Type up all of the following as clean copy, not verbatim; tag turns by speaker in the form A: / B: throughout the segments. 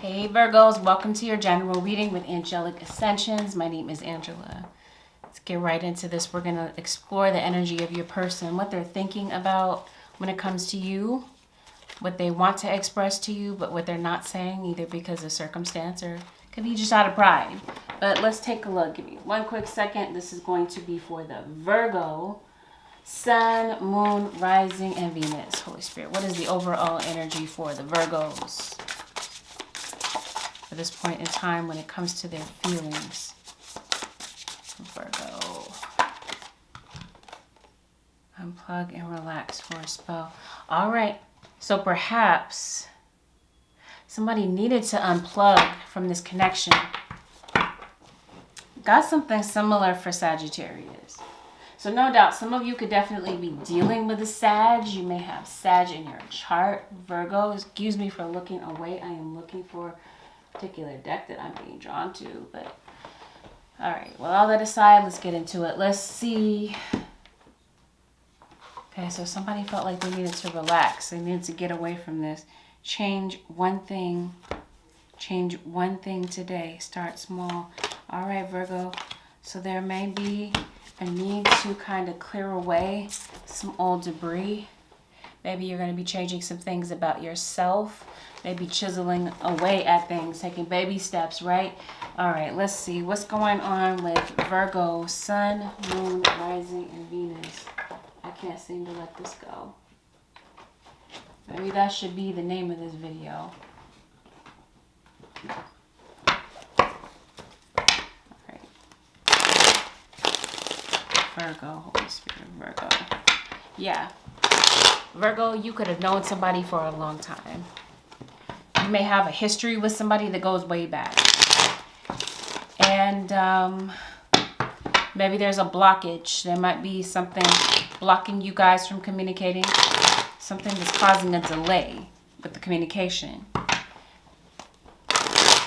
A: Hey Virgos, welcome to your general reading with Angelic Ascensions. My name is Angela. Let's get right into this. We're going to explore the energy of your person, what they're thinking about when it comes to you, what they want to express to you, but what they're not saying, either because of circumstance or could be just out of pride. But let's take a look. Give me one quick second. This is going to be for the Virgo, Sun, Moon, Rising, and Venus. Holy Spirit, what is the overall energy for the Virgos at this point in time when it comes to their feelings? Virgo. Unplug and relax for a spell. All right. So perhaps somebody needed to unplug from this connection. Got something similar for Sagittarius. So no doubt, some of you could definitely be dealing with a Sag. You may have Sag in your chart. Virgo, excuse me for looking away. I am looking for a particular deck that I'm being drawn to. But all right, well, all that aside, let's get into it. Let's see. Okay, so somebody felt like they needed to relax. They needed to get away from this. Change one thing. Change one thing today. Start small. All right, Virgo. So there may be a need to kind of clear away some old debris. Maybe you're going to be changing some things about yourself. Maybe chiseling away at things, taking baby steps, right? All right, let's see. What's going on with Virgo, Sun, Moon, Rising, and Venus? I can't seem to let this go. Maybe that should be the name of this video. Virgo, Holy Spirit, Virgo. Yeah. Virgo, you could have known somebody for a long time. You may have a history with somebody that goes way back. And maybe there's a blockage. There might be something blocking you guys from communicating. Something that's causing a delay with the communication.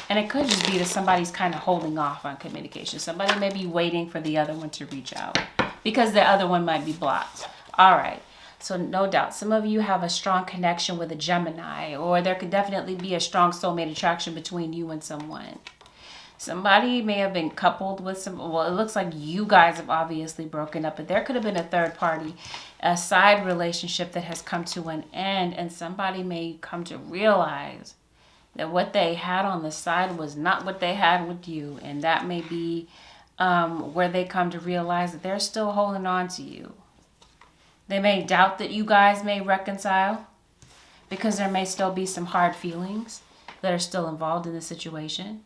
A: And it could just be that somebody's kind of holding off on communication. Somebody may be waiting for the other one to reach out because the other one might be blocked. All right. So no doubt, some of you have a strong connection with a Gemini, or there could definitely be a strong soulmate attraction between you and someone. Somebody may have been coupled with some, well, it looks like you guys have obviously broken up, but there could have been a third party, a side relationship that has come to an end, and somebody may come to realize that what they had on the side was not what they had with you. And that may be where they come to realize that they're still holding on to you. They may doubt that you guys may reconcile because there may still be some hard feelings that are still involved in the situation.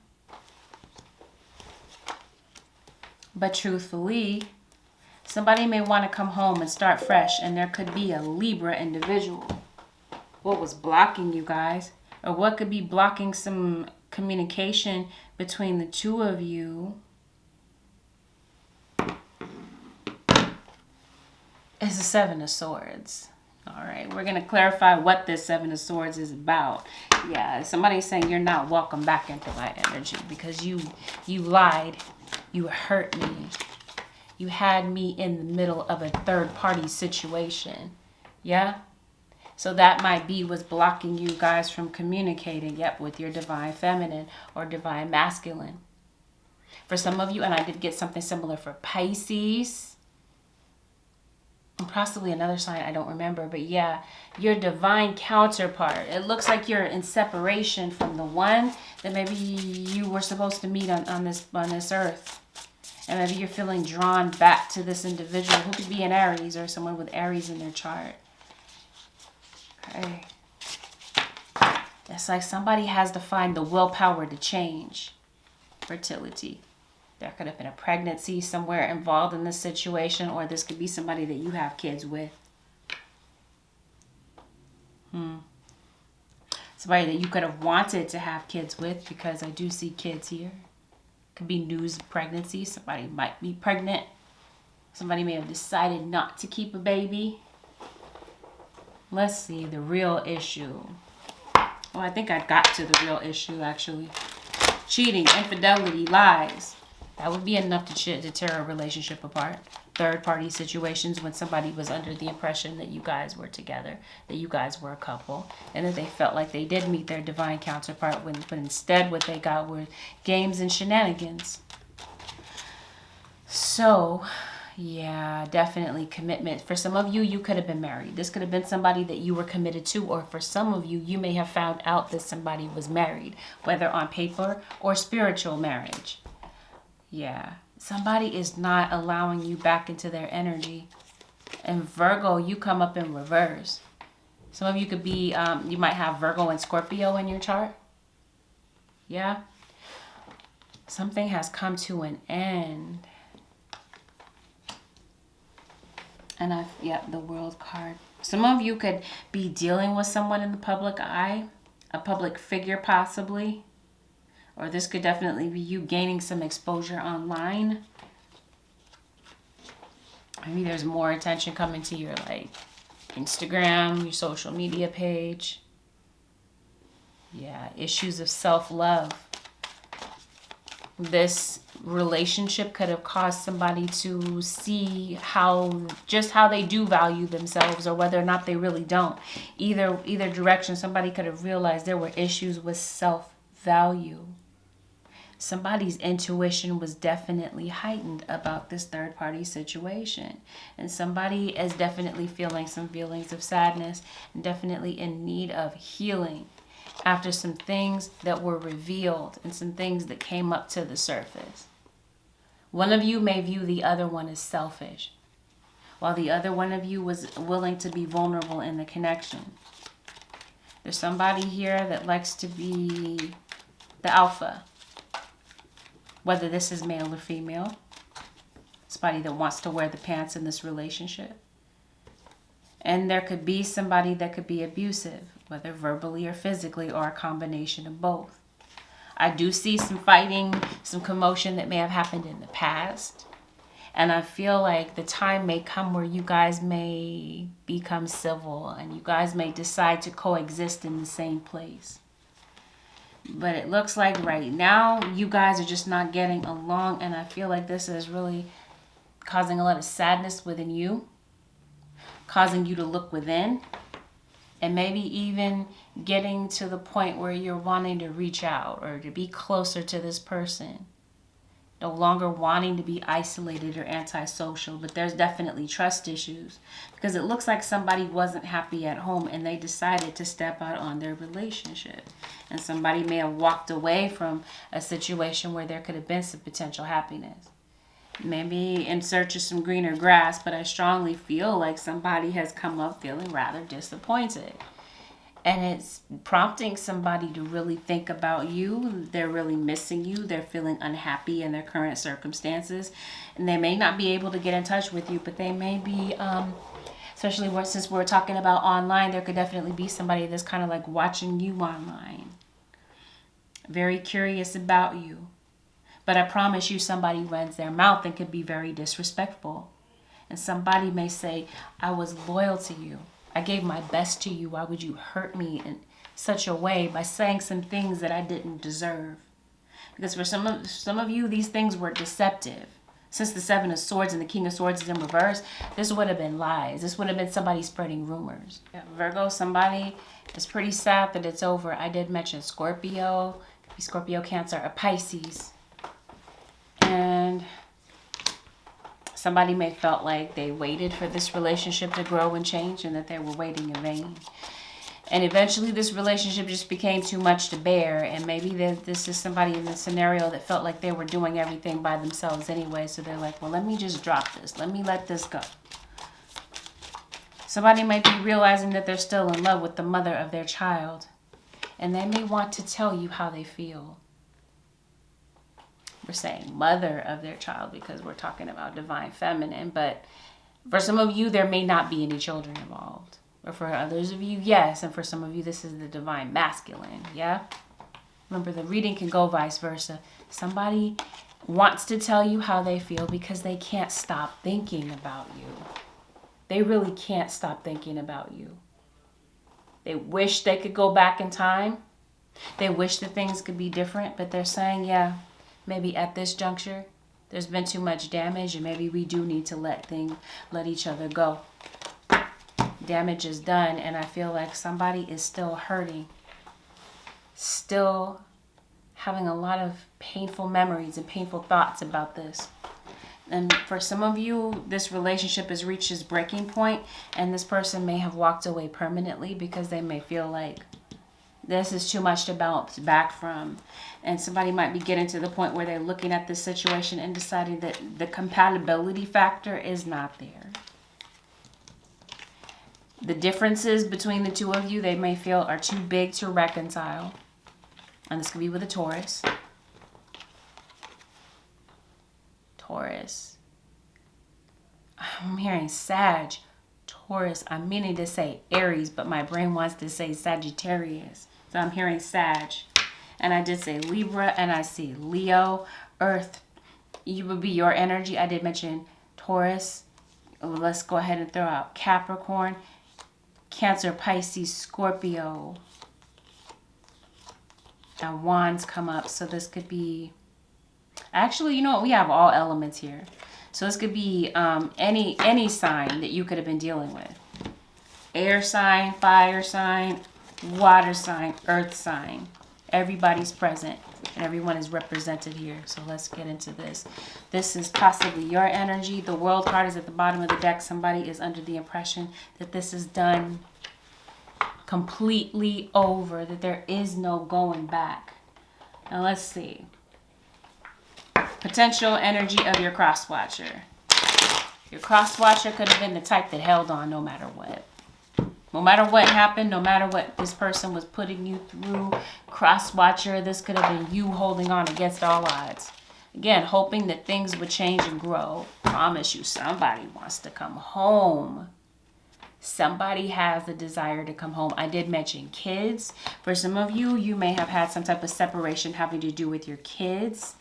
A: But truthfully, somebody may want to come home and start fresh, and there could be a Libra individual. What was blocking you guys? Or what could be blocking some communication between the two of you is the Seven of Swords. All right, we're going to clarify what this Seven of Swords is about. Yeah, somebody's saying you're not welcome back into my energy because you lied. You hurt me. You had me in the middle of a third party situation. Yeah? So that might be what's blocking you guys from communicating, with your divine feminine or divine masculine. For some of you, and I did get something similar for Pisces, and possibly another sign, I don't remember, but yeah, your divine counterpart. It looks like you're in separation from the one that maybe you were supposed to meet on this earth. And maybe you're feeling drawn back to this individual who could be an Aries or someone with Aries in their chart. Okay. It's like somebody has to find the willpower to change. Fertility. There could have been a pregnancy somewhere involved in this situation, or this could be somebody that you have kids with. Somebody that you could have wanted to have kids with, because I do see kids here. Could be news of pregnancy. Somebody might be pregnant. Somebody may have decided not to keep a baby. Let's see, the real issue. Well, I think I got to the real issue, actually. Cheating, infidelity, lies. That would be enough to tear a relationship apart. third-party situations when somebody was under the impression that you guys were together, that you guys were a couple, and that they felt like they did meet their divine counterpart, but instead what they got were games and shenanigans. So, yeah, definitely commitment. For some of you, you could have been married. This could have been somebody that you were committed to, or for some of you, you may have found out that somebody was married, whether on paper or spiritual marriage. Yeah, somebody is not allowing you back into their energy. And Virgo, you come up in reverse. Some of you could be, you might have Virgo and Scorpio in your chart. Yeah. Something has come to an end. And the World card. Some of you could be dealing with someone in the public eye, a public figure possibly. Or this could definitely be you gaining some exposure online. Maybe there's more attention coming to your Instagram, your social media page. Yeah, issues of self-love. This relationship could have caused somebody to see just how they do value themselves, or whether or not they really don't. Either direction, somebody could have realized there were issues with self-value. Somebody's intuition was definitely heightened about this third-party situation. And somebody is definitely feeling some feelings of sadness and definitely in need of healing after some things that were revealed and some things that came up to the surface. One of you may view the other one as selfish, while the other one of you was willing to be vulnerable in the connection. There's somebody here that likes to be the alpha, whether this is male or female. Somebody that wants to wear the pants in this relationship. And there could be somebody that could be abusive, whether verbally or physically, or a combination of both. I do see some fighting, some commotion that may have happened in the past. And I feel like the time may come where you guys may become civil and you guys may decide to coexist in the same place. But it looks like right now you guys are just not getting along, and I feel like this is really causing a lot of sadness within you, causing you to look within, and maybe even getting to the point where you're wanting to reach out or to be closer to this person. No longer wanting to be isolated or antisocial, but there's definitely trust issues because it looks like somebody wasn't happy at home and they decided to step out on their relationship. And somebody may have walked away from a situation where there could have been some potential happiness. Maybe in search of some greener grass, but I strongly feel like somebody has come up feeling rather disappointed. And it's prompting somebody to really think about you. They're really missing you. They're feeling unhappy in their current circumstances. And they may not be able to get in touch with you, but they may be, especially since we're talking about online, there could definitely be somebody that's kind of like watching you online. Very curious about you. But I promise you somebody runs their mouth and could be very disrespectful. And somebody may say, I was loyal to you. I gave my best to you. Why would you hurt me in such a way by saying some things that I didn't deserve? Because for some of you, these things were deceptive. Since the Seven of Swords and the King of Swords is in reverse, this would have been lies. This would have been somebody spreading rumors. Yeah, Virgo, somebody is pretty sad that it's over. I did mention Scorpio, could be Scorpio, Cancer, or Pisces. And somebody may felt like they waited for this relationship to grow and change and that they were waiting in vain. And eventually this relationship just became too much to bear. And maybe this is somebody in the scenario that felt like they were doing everything by themselves anyway. So they're like, well, let me just drop this. Let me let this go. Somebody might be realizing that they're still in love with the mother of their child. And they may want to tell you how they feel. We're saying mother of their child because we're talking about divine feminine, but for some of you there may not be any children involved, or for others of you yes, and for some of you this is the divine masculine. Yeah, remember the reading can go vice versa. Somebody wants to tell you how they feel because they can't stop thinking about you. They really can't stop thinking about you. They wish they could go back in time. They wish that things could be different, but they're saying, yeah, maybe at this juncture, There's been too much damage, and maybe we do need to let each other go. Damage is done, and I feel like somebody is still hurting. Still having a lot of painful memories and painful thoughts about this. And for some of you, this relationship has reached its breaking point, and this person may have walked away permanently because they may feel like this is too much to bounce back from. And somebody might be getting to the point where they're looking at this situation and deciding that the compatibility factor is not there. The differences between the two of you, they may feel are too big to reconcile. And this could be with a Taurus. Taurus. I'm hearing Sag. Taurus. I'm meaning to say Aries, but my brain wants to say Sagittarius. So I'm hearing Sag. And I did say Libra, and I see Leo. Earth, you would be your energy. I did mention Taurus. Let's go ahead and throw out Capricorn, Cancer, Pisces, Scorpio. And Wands come up. So this could be... Actually, you know what? We have all elements here. So this could be any sign that you could have been dealing with. Air sign, fire sign, water sign, earth sign. Everybody's present and everyone is represented here. So let's get into this. This is possibly your energy. The World card is at the bottom of the deck. Somebody is under the impression that this is done, completely over, that there is no going back. Now let's see. Potential energy of your crosswatcher. Your crosswatcher could have been the type that held on no matter what. No matter what happened, no matter what this person was putting you through, crosswatcher, this could have been you holding on against all odds. Again, hoping that things would change and grow. Promise you, somebody wants to come home. Somebody has a desire to come home. I did mention kids. For some of you, you may have had some type of separation having to do with your kids.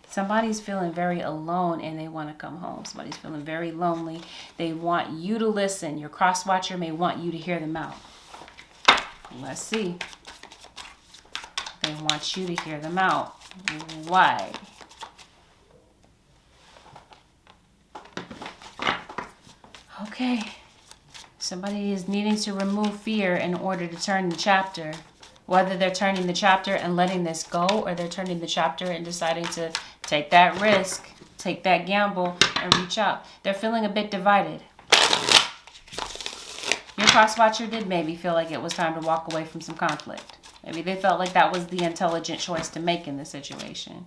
A: Somebody's feeling very alone and they want to come home. Somebody's feeling very lonely. They want you to listen. Your crosswatcher may want you to hear them out. Let's see. They want you to hear them out. Why? Okay. Somebody is needing to remove fear in order to turn the chapter. Whether they're turning the chapter and letting this go, or they're turning the chapter and deciding to take that risk, take that gamble, and reach out. They're feeling a bit divided. Your crosswatcher did maybe feel like it was time to walk away from some conflict. Maybe they felt like that was the intelligent choice to make in the situation.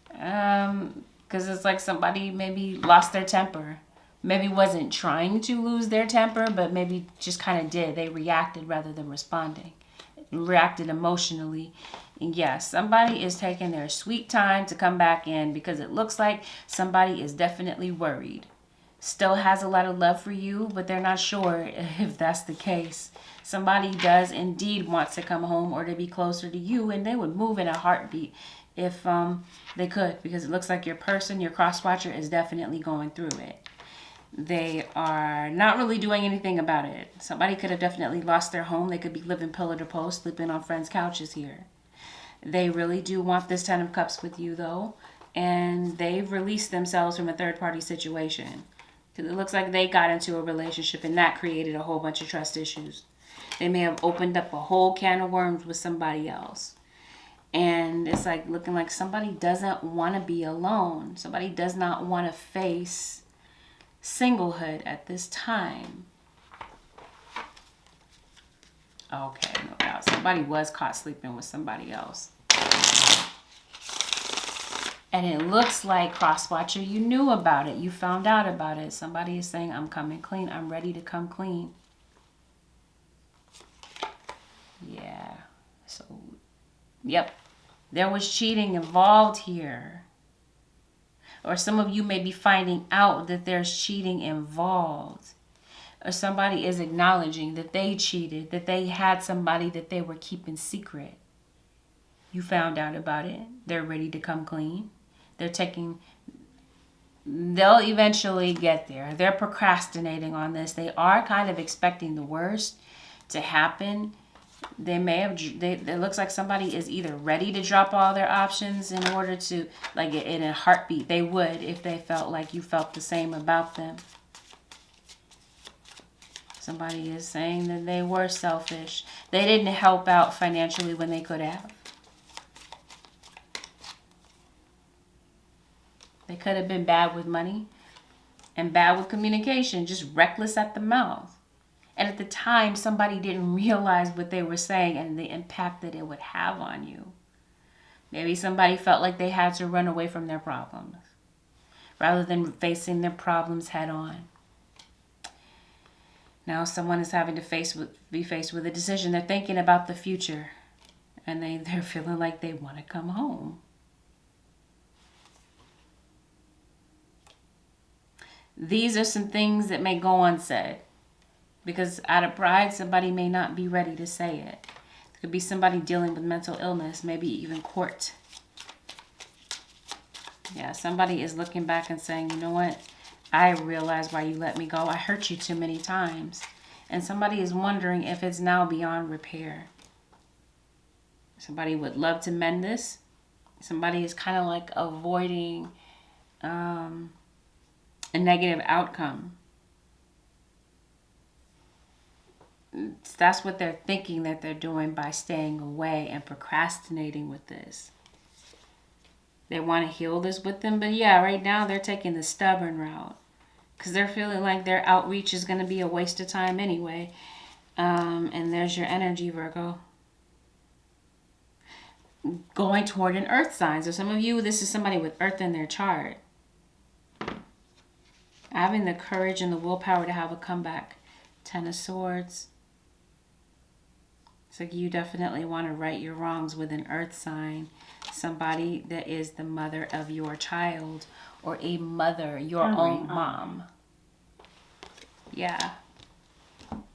A: Because it's like somebody maybe lost their temper. Maybe wasn't trying to lose their temper, but maybe just kind of did. They reacted rather than responding. Reacted emotionally. And yes, somebody is taking their sweet time to come back in because it looks like somebody is definitely worried. Still has a lot of love for you, but they're not sure if that's the case. Somebody does indeed want to come home or to be closer to you, and they would move in a heartbeat if they could, because it looks like your person, your crosswatcher, is definitely going through it. They are not really doing anything about it. Somebody could have definitely lost their home. They could be living pillar to post, sleeping on friends' couches here. They really do want this 10 of Cups with you, though. And they've released themselves from a third-party situation. Because it looks like they got into a relationship and that created a whole bunch of trust issues. They may have opened up a whole can of worms with somebody else. And it's like looking like somebody doesn't want to be alone. Somebody does not want to face singlehood at this time. Okay, no doubt. Somebody was caught sleeping with somebody else. And it looks like, crosswatcher, you knew about it. You found out about it. Somebody is saying, I'm coming clean. I'm ready to come clean. Yeah. So, yep. There was cheating involved here. Or some of you may be finding out that there's cheating involved. Or somebody is acknowledging that they cheated, that they had somebody that they were keeping secret. You found out about it. They're ready to come clean. They'll eventually get there. They're procrastinating on this. They are kind of expecting the worst to happen. They may have, it looks like somebody is either ready to drop all their options in order to, like in a heartbeat, they would if they felt like you felt the same about them. Somebody is saying that they were selfish. They didn't help out financially when they could have. They could have been bad with money and bad with communication, just reckless at the mouth. And at the time, somebody didn't realize what they were saying and the impact that it would have on you. Maybe somebody felt like they had to run away from their problems rather than facing their problems head on. Now someone is having to be faced with a decision. They're thinking about the future and they're feeling like they want to come home. These are some things that may go unsaid. Because out of pride, somebody may not be ready to say it. It could be somebody dealing with mental illness, maybe even court. Yeah, somebody is looking back and saying, you know what? I realize why you let me go. I hurt you too many times. And somebody is wondering if it's now beyond repair. Somebody would love to mend this. Somebody is kind of like avoiding a negative outcome. That's what they're thinking that they're doing by staying away and procrastinating with this. They want to heal this with them, but yeah, right now they're taking the stubborn route because they're feeling like their outreach is going to be a waste of time anyway. And there's your energy, Virgo. Going toward an earth sign. So some of you, this is somebody with earth in their chart. Having the courage and the willpower to have a comeback. 10 of Swords. So you definitely want to right your wrongs with an earth sign. Somebody that is the mother of your child or a mother, your own mom. Yeah. For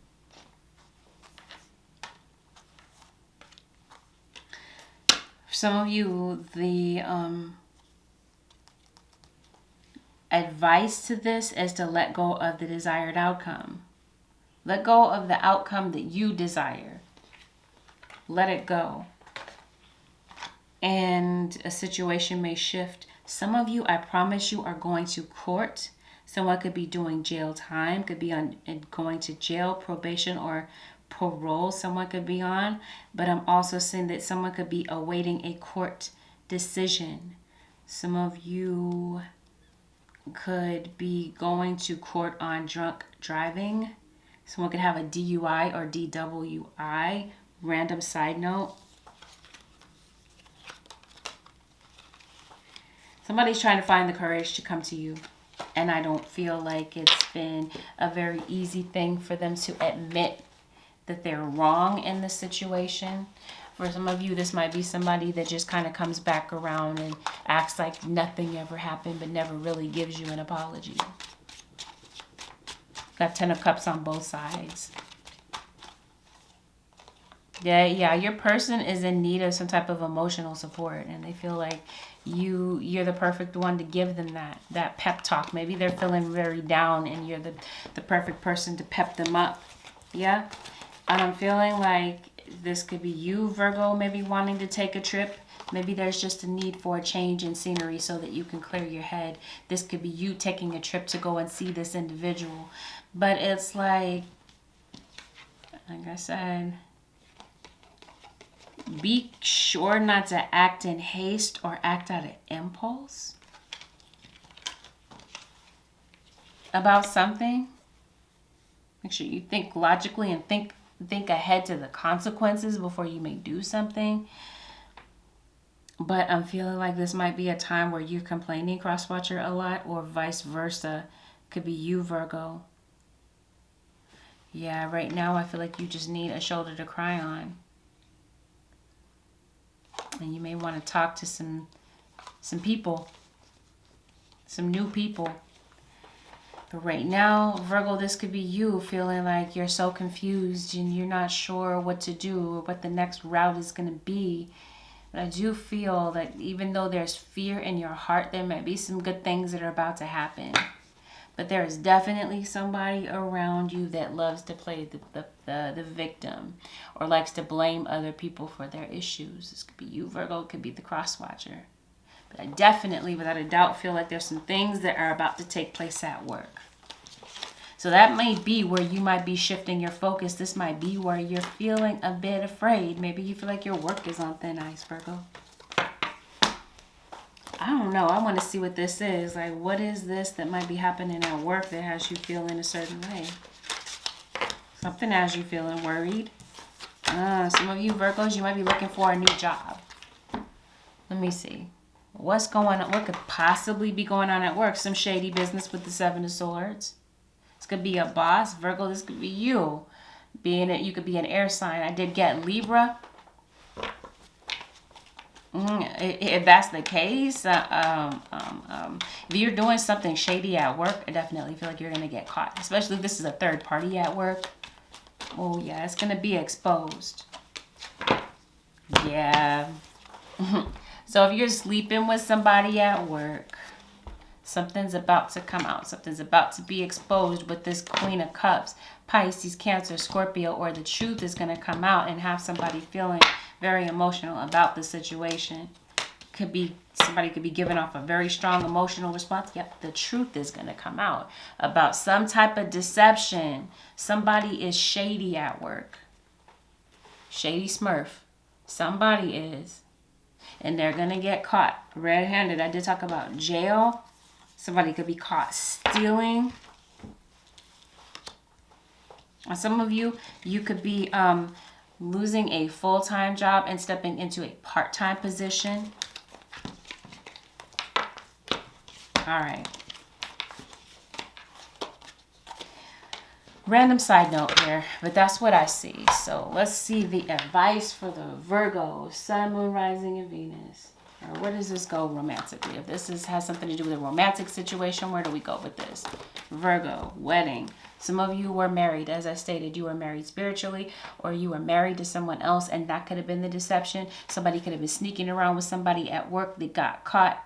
A: some of you, the advice to this is to let go of the desired outcome. Let go of the outcome that you desire. Let it go. And a situation may shift. Some of you, I promise you, are going to court. Someone could be doing jail time, could be going to jail, probation, or parole. Someone could be on. But I'm also saying that someone could be awaiting a court decision. Some of you could be going to court on drunk driving. Someone could have a DUI or DWI. Random side note. Somebody's trying to find the courage to come to you. And I don't feel like it's been a very easy thing for them to admit that they're wrong in this situation. For some of you, this might be somebody that just kind of comes back around and acts like nothing ever happened, but never really gives you an apology. Got 10 of Cups on both sides. Yeah, your person is in need of some type of emotional support, and they feel like you're the perfect one to give them that pep talk. Maybe they're feeling very down, and you're the perfect person to pep them up. Yeah, and I'm feeling like this could be you, Virgo, maybe wanting to take a trip. Maybe there's just a need for a change in scenery so that you can clear your head. This could be you taking a trip to go and see this individual. But it's like I said, be sure not to act in haste or act out of impulse about something. Make sure you think logically and think ahead to the consequences before you may do something. But I'm feeling like this might be a time where you're complaining, crosswatcher, a lot, or vice versa. Could be you, Virgo. Yeah, right now I feel like you just need a shoulder to cry on. And you may want to talk to some people, some new people. But right now, Virgo, this could be you feeling like you're so confused and you're not sure what to do or what the next route is going to be. But I do feel that even though there's fear in your heart, there might be some good things that are about to happen. But there is definitely somebody around you that loves to play the victim or likes to blame other people for their issues. This could be you, Virgo. It could be the crosswatcher. But I definitely, without a doubt, feel like there's some things that are about to take place at work. So that may be where you might be shifting your focus. This might be where you're feeling a bit afraid. Maybe you feel like your work is on thin ice, Virgo. I don't know. I want to see what this is. Like, what is this that might be happening at work that has you feeling a certain way? Something has you feeling worried. Some of you Virgos, you might be looking for a new job. Let me see. What's going on? What could possibly be going on at work? Some shady business with the Seven of Swords. This could be a boss. Virgo, this could be you. You could be an air sign. I did get Libra. If that's the case, if you're doing something shady at work, I definitely feel like you're going to get caught. Especially if this is a third party at work. Oh, yeah, it's going to be exposed. Yeah. So if you're sleeping with somebody at work, something's about to come out. Something's about to be exposed with this Queen of Cups, Pisces, Cancer, Scorpio, or the truth is going to come out and have somebody feeling very emotional about the situation. Somebody could be giving off a very strong emotional response. Yep, the truth is going to come out about some type of deception. Somebody is shady at work. Shady Smurf. Somebody is. And they're going to get caught red-handed. I did talk about jail. Somebody could be caught stealing. Some of you could be losing a full-time job and stepping into a part-time position. All right. Random side note here, but that's what I see. So let's see the advice for the Virgo, Sun, Moon, Rising, and Venus. Or where does this go romantically? If this has something to do with a romantic situation, where do we go with this? Virgo, wedding. Some of you were married. As I stated, you were married spiritually, or you were married to someone else, and that could have been the deception. Somebody could have been sneaking around with somebody at work that got caught,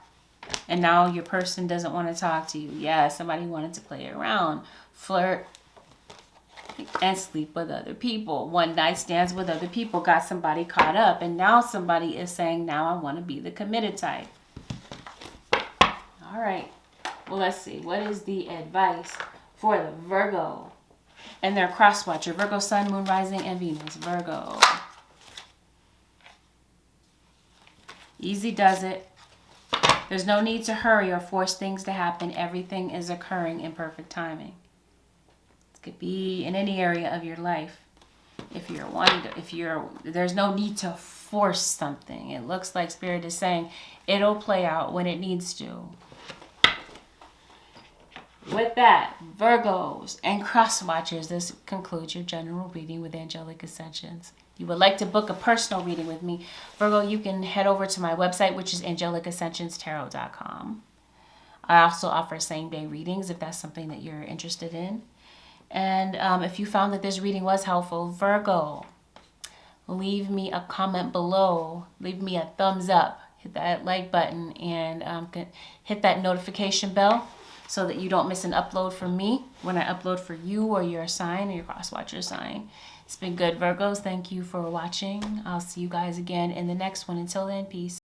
A: and now your person doesn't want to talk to you. Yeah, somebody wanted to play around, flirt, and sleep with other people. One night stands with other people got somebody caught up, and now somebody is saying, now I want to be the committed type. All right. Well, let's see. What is the advice for the Virgo and their crosswatcher? Virgo, Sun, Moon, Rising, and Venus. Virgo. Easy does it. There's no need to hurry or force things to happen. Everything is occurring in perfect timing. Could be in any area of your life. If you're wanting to, there's no need to force something. It looks like Spirit is saying it'll play out when it needs to. With that, Virgos and crosswatchers, this concludes your general reading with Angelic Ascensions. If you would like to book a personal reading with me, Virgo, you can head over to my website, which is angelicascensionstarot.com. I also offer same-day readings if that's something that you're interested in. And if you found that this reading was helpful, Virgo, leave me a comment below. Leave me a thumbs up. Hit that like button and hit that notification bell so that you don't miss an upload from me when I upload for you or your sign or your crosswatcher sign. It's been good, Virgos. Thank you for watching. I'll see you guys again in the next one. Until then, peace.